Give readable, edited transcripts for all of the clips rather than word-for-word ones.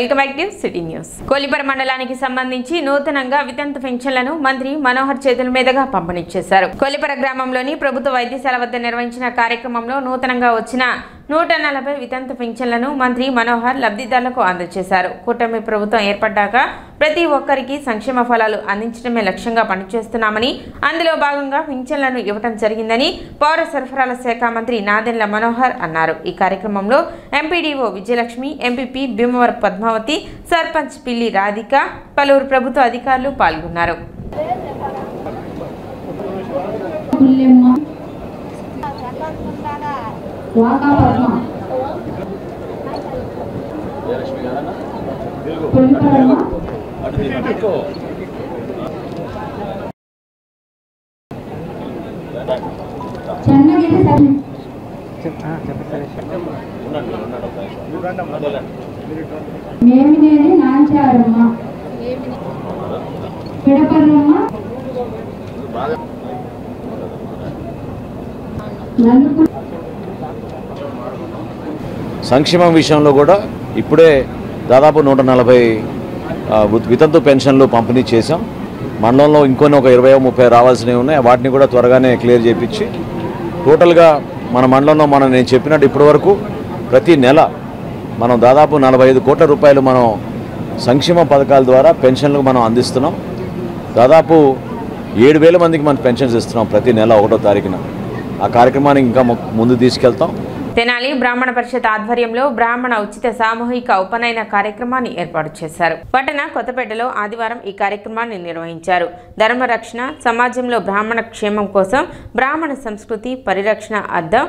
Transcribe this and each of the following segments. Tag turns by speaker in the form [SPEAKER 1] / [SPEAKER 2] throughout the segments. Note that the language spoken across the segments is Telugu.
[SPEAKER 1] Welcome back to city news. Kollipara మండలానికి సంబంధించి నూతనంగా వితంతు పెన్షన్లను మంత్రి మనోహర్ చేతుల మీదుగా పంపిణీ చేశారు. కొల్లిపర గ్రామంలోని ప్రభుత్వ వైద్యశాల వద్ద నిర్వహించిన కార్యక్రమంలో నూతనంగా వచ్చిన 140 వితంతు పెన్షన్లను మంత్రి మనోహర్ లబ్ధిదారులకు అందజేశారు. కూటమి ప్రభుత్వం ఏర్పడ్డాక ప్రతి ఒక్కరికి సంక్షేమ ఫలాలు అందించడమే లక్ష్యంగా పనిచేస్తున్నామని, అందులో భాగంగా పెన్షన్లను ఇవ్వడం జరిగిందని పౌర సరఫరాల శాఖ మంత్రి నాదెండ్ల మనోహర్ అన్నారు. ఈ కార్యక్రమంలో ఎంపీడీఓ విజయలక్ష్మి, ఎంపీపీ భీమవరం పద్మావతి, సర్పంచ్ పిల్లి రాధిక, పలువురు ప్రభుత్వ అధికారులు పాల్గొన్నారు.
[SPEAKER 2] మేమినేని నాంచారమ్మ, పిడపర్రమ్మ,
[SPEAKER 3] సంక్షేమం విషయంలో కూడా ఇప్పుడే దాదాపు 140 వితంతు పెన్షన్లు పంపిణీ చేశాం. మండలంలో ఇంకొన్ని ఒక 20-30 రావాల్సినవి ఉన్నాయి. వాటిని కూడా త్వరగానే క్లియర్ చేయించి టోటల్గా మన మండలంలో నేను చెప్పినట్టు ఇప్పటి వరకు ప్రతి నెల మనం దాదాపు 45 కోట్ల రూపాయలు మనం సంక్షేమ పథకాల ద్వారా పెన్షన్లకు మనం అందిస్తున్నాం. దాదాపు 7,000 మందికి మనం పెన్షన్స్ ఇస్తున్నాం ప్రతి నెల 1వ తారీఖున. ఆ కార్యక్రమాన్ని ఇంకా ముందు తీసుకెళ్తాం.
[SPEAKER 1] తెనాలి బ్రాహ్మణ పరిషత్ ఆధ్వర్యంలో బ్రాహ్మణ ఉచిత సామూహిక ఉపనయన కార్యక్రమాన్ని ఏర్పాటు చేశారు. పట్టణ కొత్తపేటలో ఆదివారం ఈ కార్యక్రమాన్ని నిర్వహించారు. ధర్మరక్షణ, సమాజంలో బ్రాహ్మణ క్షేమం కోసం బ్రాహ్మణ సంస్కృతి పరిరక్షణ అర్థం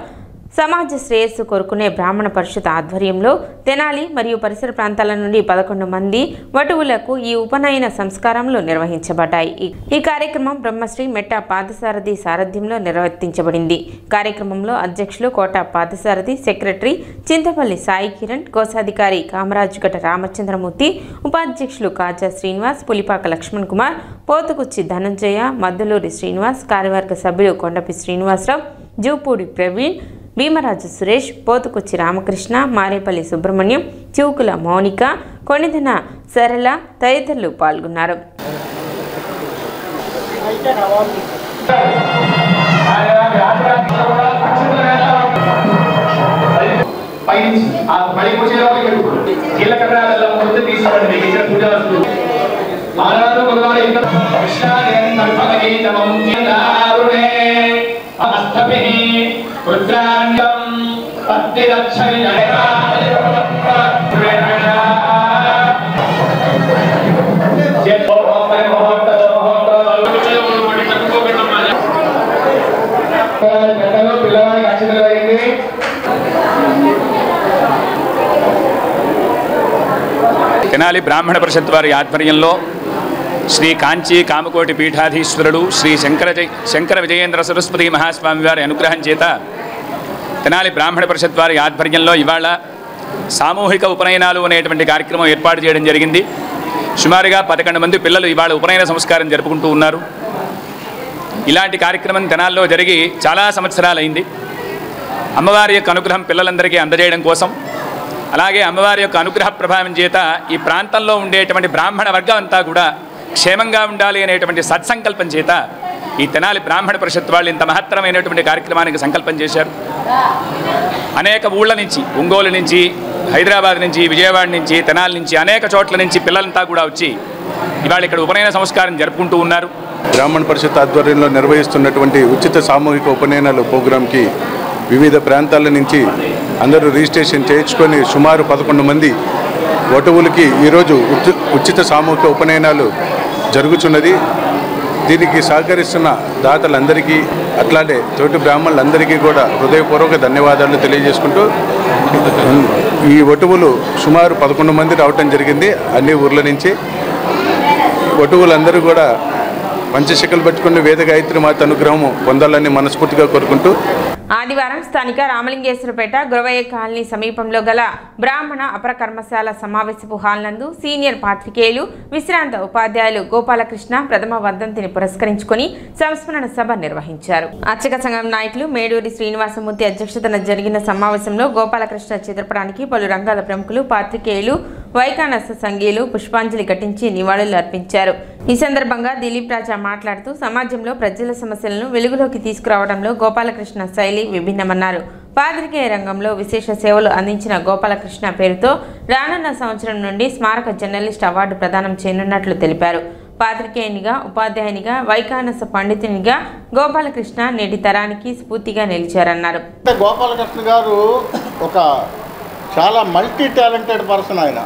[SPEAKER 1] సమాజ శ్రేయస్సు కోరుకునే బ్రాహ్మణ పరిషత్ ఆధ్వర్యంలో తెనాలి మరియు పరిసర ప్రాంతాల నుండి 11 మంది వటువులకు ఈ ఉపనయన సంస్కారంలో నిర్వహించబడ్డాయి. ఈ కార్యక్రమం బ్రహ్మశ్రీ మెట్ట పాదసారథి సారథ్యంలో నిర్వర్తించబడింది. కార్యక్రమంలో అధ్యక్షులు కోట పాదసారథి, సెక్రటరీ చింతపల్లి సాయి కిరణ్, కోశాధికారి కామరాజుగట రామచంద్రమూర్తి, ఉపాధ్యక్షులు కాజా శ్రీనివాస్, పులిపాక లక్ష్మణ్ కుమార్, పోతుకుచ్చి ధనంజయ, మద్దులూరి శ్రీనివాస్, కార్యవర్గ సభ్యులు కొండపి శ్రీనివాసరావు, జూపూడి ప్రవీణ్, భీమరాజు సురేష్, పోతుకొచ్చి రామకృష్ణ, మారేపల్లి సుబ్రహ్మణ్యం, చివుకుల మౌనిక, కొణిదన సరళ తదితరులు పాల్గొన్నారు.
[SPEAKER 4] తెనాలి బ్రాహ్మణ పరిషత్ వారి ఆధ్వర్యంలో శ్రీ కాంచీ కామకోటి పీఠాధీశ్వరుడు శ్రీ శంకర విజయేంద్ర సరస్వతి మహాస్వామి వారి అనుగ్రహం చేత తెనాలి బ్రాహ్మణ పరిషత్ వారి ఆధ్వర్యంలో ఇవాళ సామూహిక ఉపనయనాలు అనేటువంటి కార్యక్రమం ఏర్పాటు చేయడం జరిగింది. సుమారుగా 11 మంది పిల్లలు ఇవాళ ఉపనయన సంస్కారం జరుపుకుంటూ ఉన్నారు. ఇలాంటి కార్యక్రమం తెనాల్లో జరిగి చాలా సంవత్సరాలైంది. అమ్మవారి యొక్క అనుగ్రహం పిల్లలందరికీ అందజేయడం కోసం, అలాగే అమ్మవారి యొక్క అనుగ్రహ ప్రభావం చేత ఈ ప్రాంతంలో ఉండేటువంటి బ్రాహ్మణ వర్గం అంతా కూడా క్షేమంగా ఉండాలి అనేటువంటి సత్సంకల్పం చేత ఈ తెనాలి బ్రాహ్మణ పరిషత్ వాళ్ళు ఇంత మహత్తరమైనటువంటి కార్యక్రమానికి సంకల్పం చేశారు. అనేక ఊళ్ళ నుంచి, ఒంగోలు నుంచి, హైదరాబాద్ నుంచి, విజయవాడ నుంచి, తెనాలి నుంచి, అనేక చోట్ల నుంచి పిల్లలంతా కూడా వచ్చి ఇవాళ ఇక్కడ ఉపనయన సంస్కారం జరుపుకుంటూ ఉన్నారు.
[SPEAKER 5] బ్రాహ్మణ పరిషత్ ఆధ్వర్యంలో నిర్వహిస్తున్నటువంటి ఉచిత సామూహిక ఉపనయనాల ప్రోగ్రాంకి వివిధ ప్రాంతాల నుంచి అందరూ రిజిస్ట్రేషన్ చేయించుకొని సుమారు 11 మంది వటువులకి ఈరోజు ఉచిత సామూహిక ఉపనయనాలు జరుగుతున్నది. దీనికి సహకరిస్తున్న దాతలందరికీ, అట్లానే తోటి బ్రాహ్మణులందరికీ కూడా హృదయపూర్వక ధన్యవాదాలు తెలియజేసుకుంటూ, ఈ వటువులు సుమారు 11 మంది రావటం జరిగింది. అన్ని ఊర్ల నుంచి వటువులందరూ కూడా పంచశకలు పట్టుకుని వేద గాయత్రి మాత అనుగ్రహం పొందాలని మనస్ఫూర్తిగా కోరుకుంటూ
[SPEAKER 1] ఆదివారం స్థానిక రామలింగేశ్వరపేట గురవయ్య కాలనీ సమీపంలో గల బ్రాహ్మణ అపర కర్మశాల సమావేశపు హాల్ నందు సీనియర్ పాత్రికేయులు, విశ్రాంత ఉపాధ్యాయులు గోపాలకృష్ణ ప్రథమ వర్ధంతిని పురస్కరించుకొని సంస్మరణ సభ నిర్వహించారు. అర్చక సంఘం నాయకులు మేడూరి శ్రీనివాసమూర్తి అధ్యక్షతన జరిగిన సమావేశంలో గోపాలకృష్ణ చిత్రపటానికి పలు రంగాల ప్రముఖులు, పాత్రికేయులు, వైకానస సంఘీయులు పుష్పాంజలి ఘటించి నివాళులు అర్పించారు. ఈ సందర్భంగా దిలీప్ రాజా మాట్లాడుతూ సమాజంలో ప్రజల సమస్యలను వెలుగులోకి తీసుకురావడంలో గోపాలకృష్ణ శైలి విభిన్నమన్నారు. పాత్రికేయ రంగంలో విశేష సేవలు అందించిన గోపాలకృష్ణ పేరుతో రానున్న సంవత్సరం నుండి స్మారక జర్నలిస్ట్ అవార్డు ప్రదానం చేయనున్నట్లు తెలిపారు. పాత్రికేయునిగా, ఉపాధ్యాయునిగా, వైకానస పండితునిగా గోపాలకృష్ణ నేటి తరానికి స్ఫూర్తిగా నిలిచారన్నారు.
[SPEAKER 6] గోపాలకృష్ణ గారు ఒక చాలా మల్టీ టాలెంటెడ్ పర్సన్. ఆయన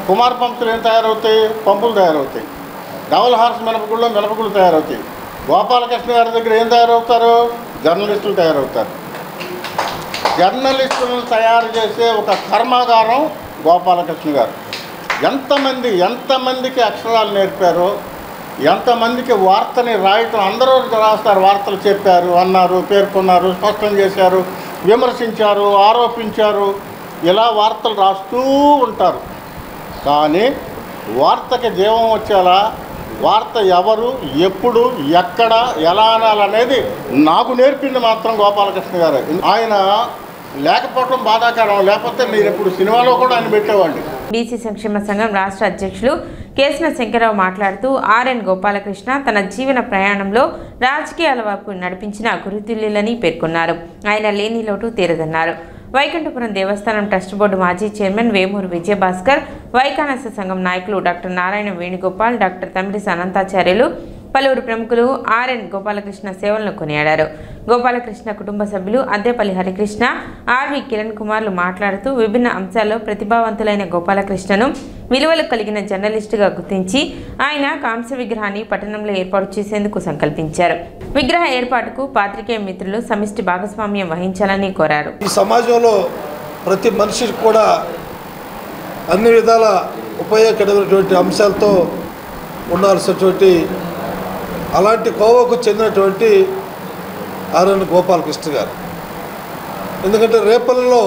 [SPEAKER 6] కుమార్ పంపులు ఏం తయారవుతాయి? పంపులు తయారవుతాయి. డబుల్ హార్స్ మినపగుళ్ళు తయారవుతాయి. గోపాలకృష్ణ గారి దగ్గర ఏం తయారవుతారు? జర్నలిస్టులు తయారవుతారు. జర్నలిస్టులను తయారు చేసే ఒక కర్మాగారం గోపాలకృష్ణ గారు. ఎంతమందికి అక్షరాలు నేర్పారో, ఎంతమందికి వార్తని రాయటం, అందరూ రాస్తారు, వార్తలు చెప్పారు, అన్నారు, పేర్కొన్నారు, స్పష్టం చేశారు, విమర్శించారు, ఆరోపించారు, ఇలా వార్తలు రాస్తూ ఉంటారు. కానీ వార్తకి జీవం వచ్చేలా వార్త ఎవరు, ఎప్పుడు, ఎక్కడ, ఎలా అనాలనేది నాకు నేర్పింది మాత్రం గోపాలకృష్ణ గారు. ఆయన లేకపోవడం బాధాకరం. లేకపోతే మీరు ఎప్పుడు సినిమాలో కూడా ఆయన పెట్టేవాడిని.
[SPEAKER 1] బీసీ సంక్షేమ సంఘం రాష్ట్ర అధ్యక్షులు కేసన శంకరరావు మాట్లాడుతూ ఆర్ఎన్ గోపాలకృష్ణ తన జీవన ప్రయాణంలో రాజకీయాల వైపు నడిపించిన గురుతుల్యులని పేర్కొన్నారు. ఆయన లేని లోటు తీరదన్నారు. వైకుంఠపురం దేవస్థానం ట్రస్ట్ బోర్డు మాజీ చైర్మన్ వేమూరు విజయభాస్కర్, వైకానస సంఘం నాయకులు డాక్టర్ నారాయణ వేణుగోపాల్, డాక్టర్ తమిళిస అనంతాచార్యులు, పలువురు ప్రముఖులు ఆర్ఎన్ గోపాలకృష్ణ సేవలను కొనియాడారు. గోపాలకృష్ణ కుటుంబ సభ్యులు అద్దేపల్లి హరికృష్ణ, ఆర్వి కిరణ్ కుమార్లు మాట్లాడుతూ విభిన్న అంశాల్లో ప్రతిభావంతులైన గోపాలకృష్ణను విలువలు కలిగిన జర్నలిస్టుగా గుర్తించి ఆయన కాంస్య విగ్రహాన్ని పట్టణంలో ఏర్పాటు చేసేందుకు సంకల్పించారు. విగ్రహ ఏర్పాటుకు పాత్రికేయ మిత్రులు సమిష్టి భాగస్వామ్యం వహించాలని కోరారు.
[SPEAKER 7] ఈ సమాజంలో ప్రతి మనిషికి కూడా అన్ని విధాల ఉపయోగకరమైనటువంటి అంశాలతో ఉండాల్సినటువంటి అలాంటి కోవకు చెందినటువంటి ఆర్ఎన్ గోపాలకృష్ణ గారు. ఎందుకంటే రేపల్లిలో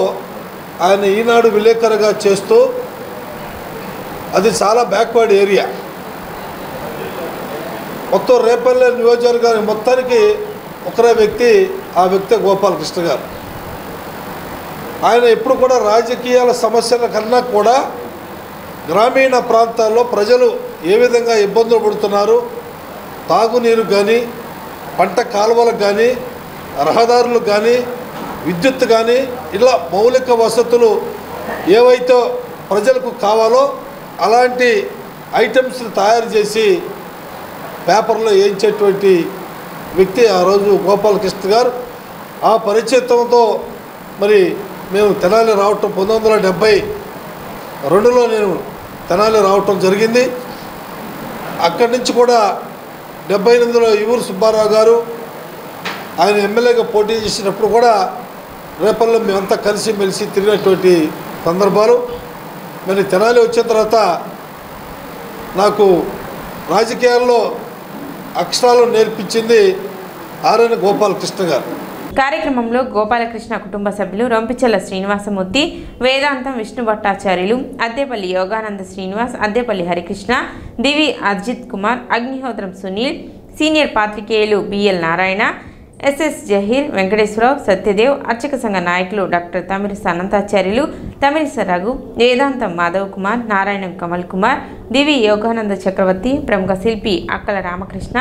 [SPEAKER 7] ఆయన ఈనాడు విలేకరుగా చేస్తూ, అది చాలా బ్యాక్వర్డ్ ఏరియా, మొత్తం రేపల్లి నియోజకవర్గానికి మొత్తానికి ఒకరే వ్యక్తి, ఆ వ్యక్తి గోపాలకృష్ణ గారు. ఆయన ఎప్పుడు కూడా రాజకీయాల సమస్యల కన్నా కూడా గ్రామీణ ప్రాంతాల్లో ప్రజలు ఏ విధంగా ఇబ్బందులు పడుతున్నారు, తాగునీరు కానీ, పంట కాలువలకు కానీ, రహదారులకు కానీ, విద్యుత్ కానీ, ఇలా మౌలిక వసతులు ఏవైతే ప్రజలకు కావాలో అలాంటి ఐటమ్స్ని తయారు చేసి పేపర్లో వేయించేటువంటి వ్యక్తి ఆ రోజు గోపాలకృష్ణ గారు. ఆ పరిచయంతో మరి మేము తెనాలి రావటం 1972లో నేను తెనాలి రావటం జరిగింది. అక్కడి నుంచి కూడా 78లో యూరు సుబ్బారావు గారు ఆయన ఎమ్మెల్యేగా పోటీ చేసినప్పుడు కూడా రేపల్లో మేమంతా కలిసిమెలిసి తిరిగినటువంటి సందర్భాలు. మరి తెనాలి వచ్చిన తర్వాత నాకు రాజకీయాల్లో అక్షరాలు నేర్పించింది ఆర్ఎన్ గోపాలకృష్ణ గారు.
[SPEAKER 1] కార్యక్రమంలో గోపాలకృష్ణ కుటుంబ సభ్యులు రొంపిచెల్ల శ్రీనివాసమూర్తి, వేదాంతం విష్ణు భట్టాచార్యులు, అద్దేపల్లి యోగానంద శ్రీనివాస్, అద్దేపల్లి హరికృష్ణ, దివి అజిత్ కుమార్, అగ్నిహోత్రం సునీల్, సీనియర్ పాత్రికేయులు బిఎల్ నారాయణ, ఎస్ఎస్ జహీర్, వెంకటేశ్వరరావు, సత్యదేవ్, అర్చక సంఘ నాయకులు డాక్టర్ తమిళిస అనంతాచార్యులు, తమిళిస రఘు, వేదాంతం మాధవ్ కుమార్, నారాయణం కమల్ కుమార్, దివి యోగానంద చక్రవర్తి, ప్రముఖ శిల్పి అక్కల రామకృష్ణ,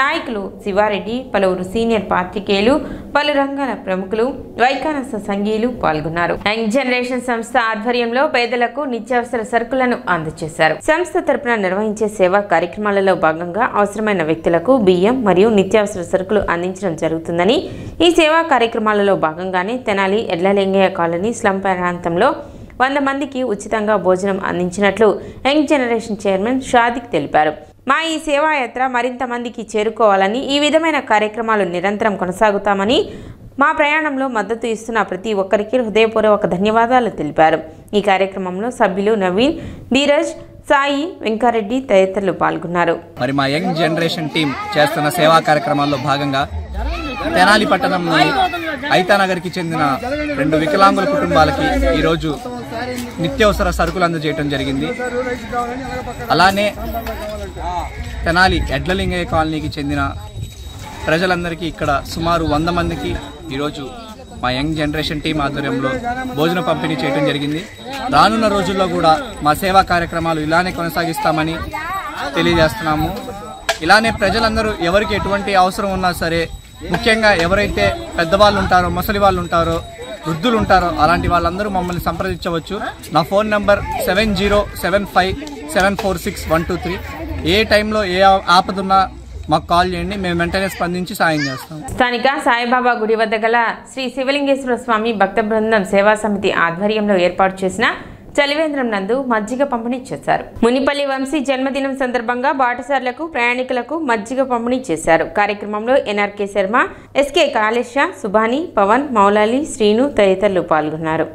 [SPEAKER 1] నాయకులు శివారెడ్డి, పలువురు సీనియర్ పాత్రికేయులు, పలు రంగాల ప్రముఖులు, వైకానస సంఘీయులు పాల్గొన్నారు. యంగ్ జనరేషన్ సంస్థ ఆధ్వర్యంలో పేదలకు నిత్యావసర సరుకులను అందజేశారు. సంస్థ తరపున నిర్వహించే సేవా కార్యక్రమాలలో భాగంగా అవసరమైన వ్యక్తులకు బియ్యం మరియు నిత్యావసర సరుకులు అందించడం జరుగుతుందని, ఈ సేవా కార్యక్రమాలలో భాగంగానే తెనాలి ఎడ్లలింగయ్య కాలనీ స్లమ్ ప్రాంతంలో 100 మందికి ఉచితంగా భోజనం అందించినట్లు యంగ్ జనరేషన్ చైర్మన్ షాదిక్ తెలిపారు. మా ఈ సేవాయాత్ర మరింత మందికి చేరుకోవాలని, ఈ విధమైన కార్యక్రమాలు నిరంతరం కొనసాగుతామని, మా ప్రయాణంలో మద్దతు ఇస్తున్న ప్రతి ఒక్కరికి హృదయపూర్వక ధన్యవాదాలు తెలిపారు. ఈ కార్యక్రమంలో సభ్యులు నవీన్, ధీరజ్, సాయి, వెంకారెడ్డి తదితరులు పాల్గొన్నారు.
[SPEAKER 8] మరి మా యంగ్ జనరేషన్ టీం చేస్తున్న సేవా కార్యక్రమాల్లో భాగంగా తెనాలి పట్టణంలోని ఐతానగర్కి చెందిన 2 వికలాంగుల కుటుంబాలకి ఈరోజు నిత్యావసర సరుకులు అందజేయడం జరిగింది. అలానే తెనాలి ఎడ్లలింగయ్య కాలనీకి చెందిన ప్రజలందరికీ ఇక్కడ సుమారు 100 మందికి ఈరోజు మా యంగ్ జనరేషన్ టీం ఆధ్వర్యంలో భోజన పంపిణీ చేయడం జరిగింది. రానున్న రోజుల్లో కూడా మా సేవా కార్యక్రమాలు ఇలానే కొనసాగిస్తామని తెలియజేస్తున్నాము. ఇలానే ప్రజలందరూ ఎవరికి ఎటువంటి అవసరం ఉన్నా సరే, ముఖ్యంగా ఎవరైతే పెద్దవాళ్ళు ఉంటారో, ముసలి వాళ్ళు ఉంటారో, వృద్ధులు ఉంటారో అలాంటి వాళ్ళందరూ మమ్మల్ని సంప్రదించవచ్చు. నా ఫోన్ నంబర్ 7075746123. ఏ టైంలో ఏ ఆపదున్నా మాకు కాల్ చేయండి, మేము వెంటనే స్పందించి సాయం చేస్తాం.
[SPEAKER 1] స్థానిక సాయిబాబా గుడి వద్ద గల శ్రీ శివలింగేశ్వర స్వామి భక్త బృందం సేవా సమితి ఆధ్వర్యంలో ఏర్పాటు చేసిన చలివేంద్రం నందు మజ్జిగ పంపిణీ చేశారు. మునిపల్లి వంశీ జన్మదినం సందర్భంగా బాటసార్లకు, ప్రయాణికులకు మజ్జిగ పంపిణీ చేశారు. కార్యక్రమంలో ఎన్ఆర్కే శర్మ, ఎస్కే కాళేశ, సుభాని, పవన్, మౌలాలి, శ్రీను తదితరులు పాల్గొన్నారు.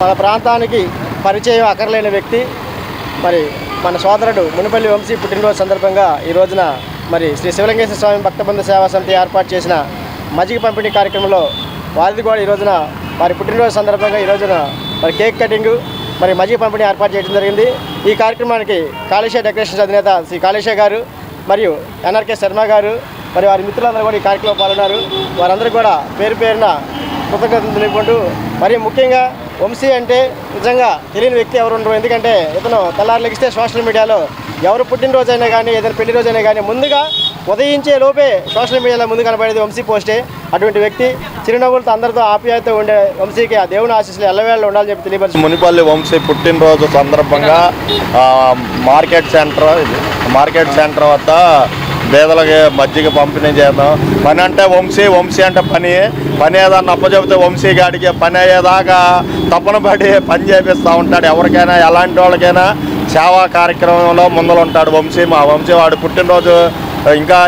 [SPEAKER 9] మన ప్రాంతానికి పరిచయం అక్కర్లేని వ్యక్తి మరి మన సోదరుడు మునిపల్లి వంశీ పుట్టినరోజు సందర్భంగా ఈ రోజున మరి శ్రీ శివలింగేశ్వర స్వామి భక్తబంధ సేవా సమితి ఏర్పాటు చేసిన మజ్జిగ పంపిణీ కార్యక్రమంలో వారిది కూడా ఈ రోజున వారి పుట్టినరోజు సందర్భంగా ఈ రోజున మరి కేక్ కటింగ్ మరి మజ్జిగ పంపిణీ ఏర్పాటు చేయడం జరిగింది. ఈ కార్యక్రమానికి కాళేశ డెకరేషన్స్ అధినేత శ్రీ కాళేశ గారు మరియు ఎన్ఆర్కే శర్మ గారు మరి వారి మిత్రులందరూ కూడా ఈ కార్యక్రమంలో పాల్గొన్నారు. వారందరూ కూడా పేరు పేరున కృతజ్ఞతలు తెలుపుకుంటూ, మరి ముఖ్యంగా వంశీ అంటే నిజంగా తెలియని వ్యక్తి ఎవరు ఉండరు. ఎందుకంటే ఇతను తెల్లారు లెగిస్తే సోషల్ మీడియాలో ఎవరు పుట్టినరోజైనా కానీ ఏదైనా పెళ్లి రోజైనా కానీ ముందుగా ఉదయించే లోపే సోషల్ మీడియాలో ముందు కనబడేది వంశీ పోస్టే. అటువంటి వ్యక్తి చిరునవ్వులతో అందరితో ఆప్యాయతతో ఉండే వంశీకి ఆ దేవుని ఆశీస్సులు ఎల్లవేళ ఉండాలని చెప్పి తెలియపరిచి
[SPEAKER 10] మునిపల్లి వంశీ పుట్టినరోజు సందర్భంగా మార్కెట్ సెంటర్ వద్ద పేదలకి మజ్జిగ పంపిణీ చేద్దాం. పని అంటే వంశీ అంటే పని ఏదన్నా అప్పచెబితే వంశీ గాడికి పని అయ్యేదాకా తప్పన పడి పని చేపిస్తూ ఉంటాడు. ఎవరికైనా ఎలాంటి వాళ్ళకైనా సేవా కార్యక్రమంలో ముందలుంటాడు వంశీ. మా వంశీ వాడు పుట్టినరోజు ఇంకా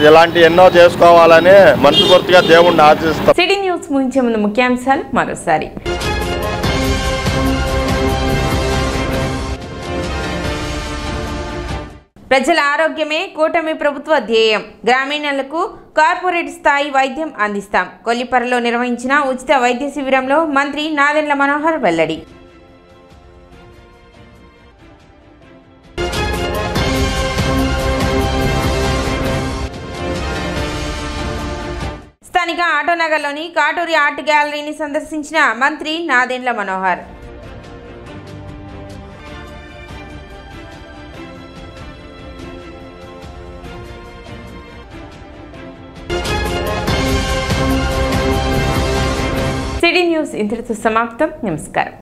[SPEAKER 10] ఇలాంటి ఎన్నో చేసుకోవాలని మనస్ఫూర్తిగా దేవుణ్ణి ఆశిస్తాం.
[SPEAKER 1] సిటీ న్యూస్ ముగించే ముందు ముఖ్యాంశాలు మరోసారి. ప్రజల ఆరోగ్యమే కూటమి ప్రభుత్వ ధ్యేయం. గ్రామీణులకు కార్పొరేట్ స్థాయి వైద్యం అందిస్తాం. కొల్లిపరలో నిర్వహించిన ఉచిత వైద్య శిబిరంలో మంత్రి నాదెండ్ల మనోహర్ వెల్లడి. స్థానిక ఆటోనగర్లోని కాటూరి ఆర్ట్ గ్యాలరీని సందర్శించిన మంత్రి నాదెండ్ల మనోహర్. సిటీ న్యూస్ ఇంతటితో సమాప్తం. నమస్కారం.